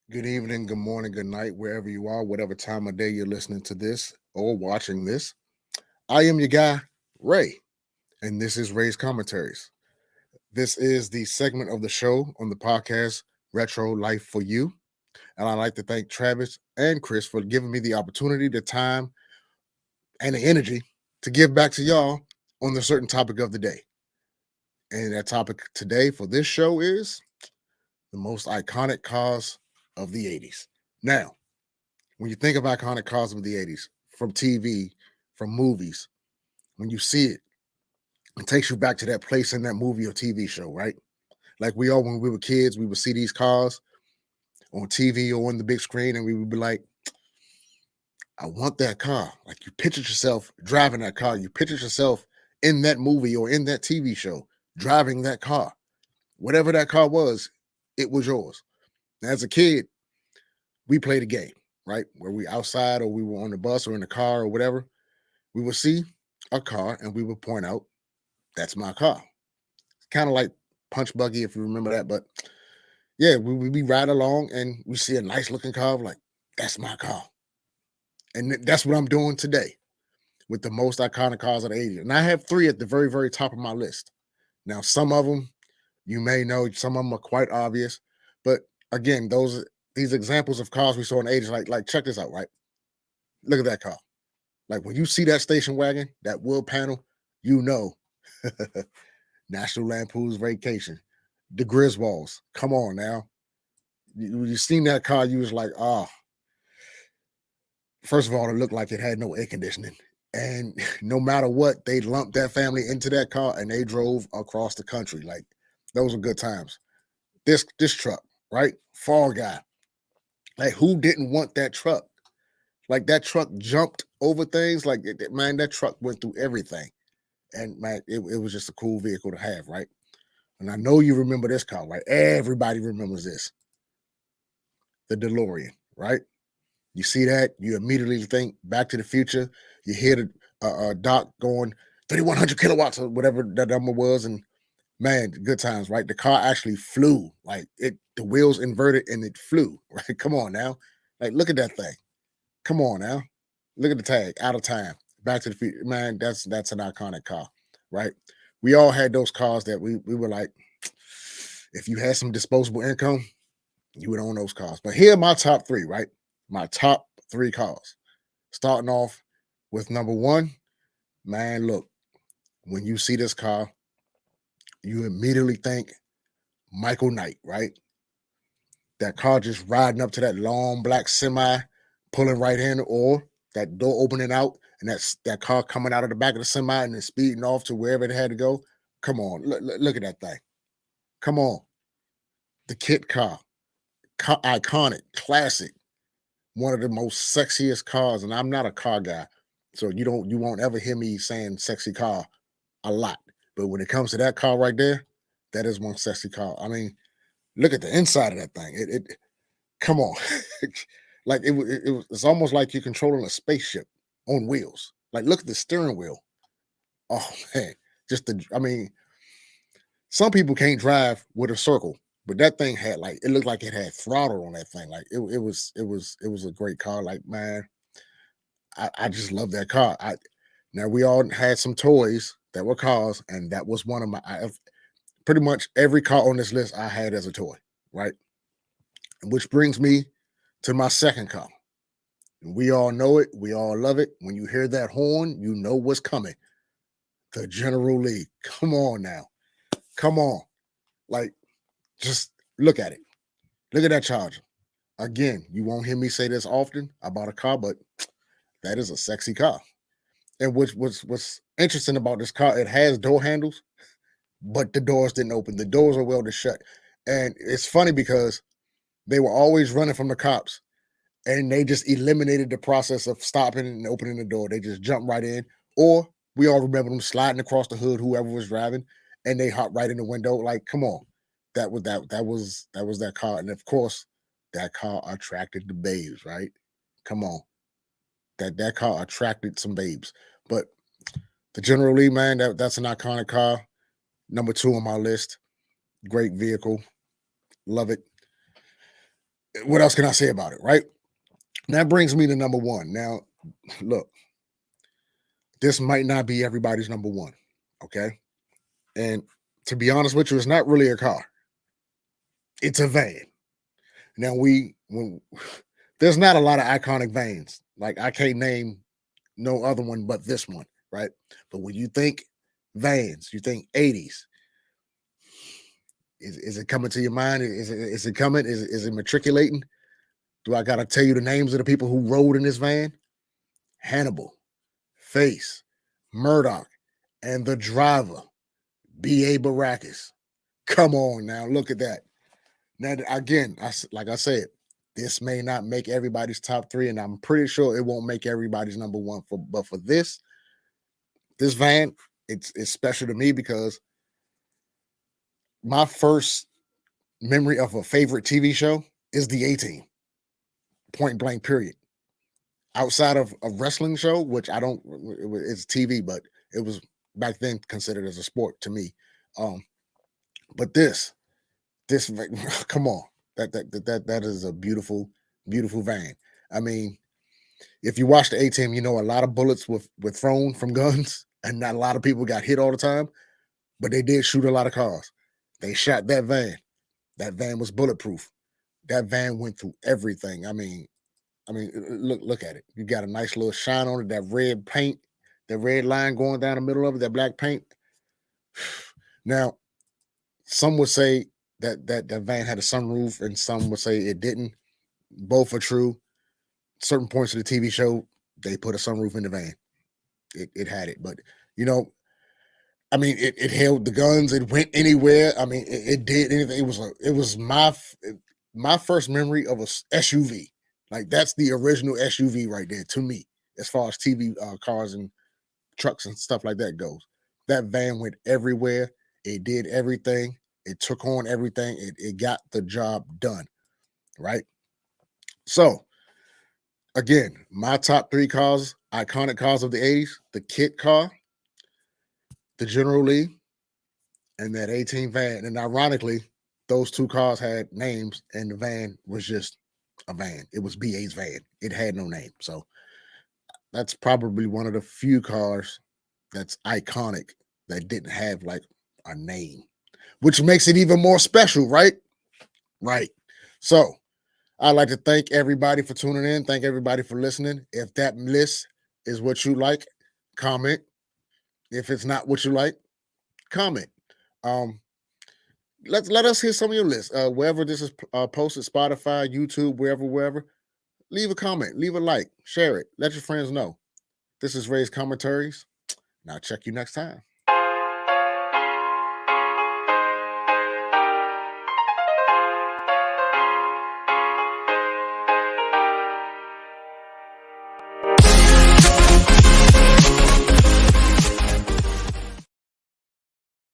Good evening, good morning, good night, wherever you are, whatever time of day you're listening to this or watching this. I am your guy, Ray, and this is Ray's Commentaries. This is the segment of the show on the podcast, Retro Life for You. And I'd like to thank Travis and Chris for giving me the opportunity, the time, and the energy to give back to y'all on the certain topic of the day. And that topic today for this show is the most iconic cars of the 80s. Now, when you think of iconic cars of the 80s, from TV, from movies, when you see it, it takes you back to that place in that movie or TV show, right? Like we all, when we were kids, we would see these cars on TV or on the big screen, and we would be like, I want that car. Like you pictured yourself driving that car. You pictured yourself in that movie or in that TV show driving that car. Whatever that car was, it was yours. As a kid, we played a game, right? Where we outside or we were on the bus or in the car or whatever. We would see a car and we would point out, that's my car. It's kind of like Punch Buggy, if you remember that. But yeah, we ride along and we see a nice looking car, like, that's my car. And that's what I'm doing today with the most iconic cars of the 80s. And I have three at the very, very top of my list. Now, some of them you may know, some of them are quite obvious. But again, these examples of cars we saw in the 80s, like check this out, right? Look at that car. Like when you see that station wagon, that wood panel, you know National Lampoon's Vacation, the Griswolds. Come on now. You seen that car, you was like, oh, first of all, it looked like it had no air conditioning. And no matter what, they lumped that family into that car and they drove across the country. Like those were good times. This truck, right? Fall Guy. Like who didn't want that truck? Like that truck jumped over things. Like man, that truck went through everything. And man, it was just a cool vehicle to have, right? And I know you remember this car, right? Everybody remembers this, the DeLorean, right? You see that, you immediately think Back to the Future. You hear the Doc going 3,100 kilowatts or whatever that number was, and man, good times, right? The car actually flew, like the wheels inverted and it flew, right? Come on now, like look at that thing. Come on now, look at the tag, out of time. Back to the Future, man. That's an iconic car, right? We all had those cars that we were like, if you had some disposable income, you would own those cars. But here are my top three, right? My top three cars. Starting off with number one, man, look, when you see this car, you immediately think Michael Knight, right? That car just riding up to that long black semi, pulling right in, or that door opening out, and that's that car coming out of the back of the semi and then speeding off to wherever it had to go. Come on, look at that thing. Come on, the kit car, iconic, classic, one of the most sexiest cars, and I'm not a car guy, so you won't ever hear me saying sexy car a lot. But when it comes to that car right there, that is one sexy car. I mean, look at the inside of that thing. It come on, like it's almost like you're controlling a spaceship on wheels. Like look at the steering wheel. Oh man, just the I mean, some people can't drive with a circle, but that thing had like it looked like it had throttle on that thing. Like it was a great car. Like man, I just love that car. Now we all had some toys that were cars, and that was one of pretty much every car on this list I had as a toy, right? Which brings me to my second car. We all know it, we all love it. When you hear that horn, you know what's coming. The General Lee. Come on now. Come on. Like, just look at it. Look at that Charger. Again, you won't hear me say this often about a car, but that is a sexy car. And what's interesting about this car, it has door handles, but the doors didn't open. The doors are welded shut. And it's funny because they were always running from the cops and they just eliminated the process of stopping and opening the door. They just jumped right in. Or we all remember them sliding across the hood, whoever was driving, and they hopped right in the window. Like, come on. That was that car. And of course, that car attracted the babes, right? Come on. That car attracted some babes. But the General Lee, man, that's an iconic car. Number two on my list. Great vehicle. Love it. What else can I say about it, right? That brings me to number one. Now, look, this might not be everybody's number one, okay? And to be honest with you, it's not really a car. It's a van. Now there's not a lot of iconic vans. Like I can't name no other one but this one, right? But when you think vans, you think 80s. Is it coming to your mind? Is it coming? Is it matriculating? Do I gotta tell you the names of the people who rode in this van? Hannibal, Face, Murdoch, and the driver, B.A. Baracus. Come on now, look at that. Now, again, like I said, this may not make everybody's top three, and I'm pretty sure it won't make everybody's number one. But for this van, it's special to me because my first memory of a favorite TV show is the A-Team. Point blank, period. Outside of a wrestling show, which I don't, it's TV, but it was back then considered as a sport to me. Um, but this come on, that is a beautiful van. I mean, if you watch the A-Team, you know a lot of bullets were thrown from guns, and not a lot of people got hit all the time, but they did shoot a lot of cars. They shot that van. That van was bulletproof. That van went through everything. Look at it. You got a nice little shine on it. That red paint, that red line going down the middle of it, that black paint. Now, some would say that van had a sunroof, and some would say it didn't. Both are true. Certain points of the TV show, they put a sunroof in the van. It had it, but you know, it held the guns. It went anywhere. It did anything. It was my first memory of a SUV. Like that's the original SUV right there to me, as far as TV cars and trucks and stuff like that goes. That van went everywhere. It did everything. It took on everything. It got the job done. Right. So again, my top three cars, iconic cars of the 80s: the Kit car, the General Lee, and that 18 van. And ironically, those two cars had names, and the van was just a van. It was BA's van. It had no name. So that's probably one of the few cars that's iconic that didn't have like a name, which makes it even more special, right? Right. So I'd like to thank everybody for tuning in. Thank everybody for listening. If that list is what you like, comment. If it's not what you like, comment. Um, let us hear some of your list. Wherever this is posted, Spotify, YouTube, wherever. Leave a comment, leave a like, share it, let your friends know. This is Ray's Commentaries. Now check you next time.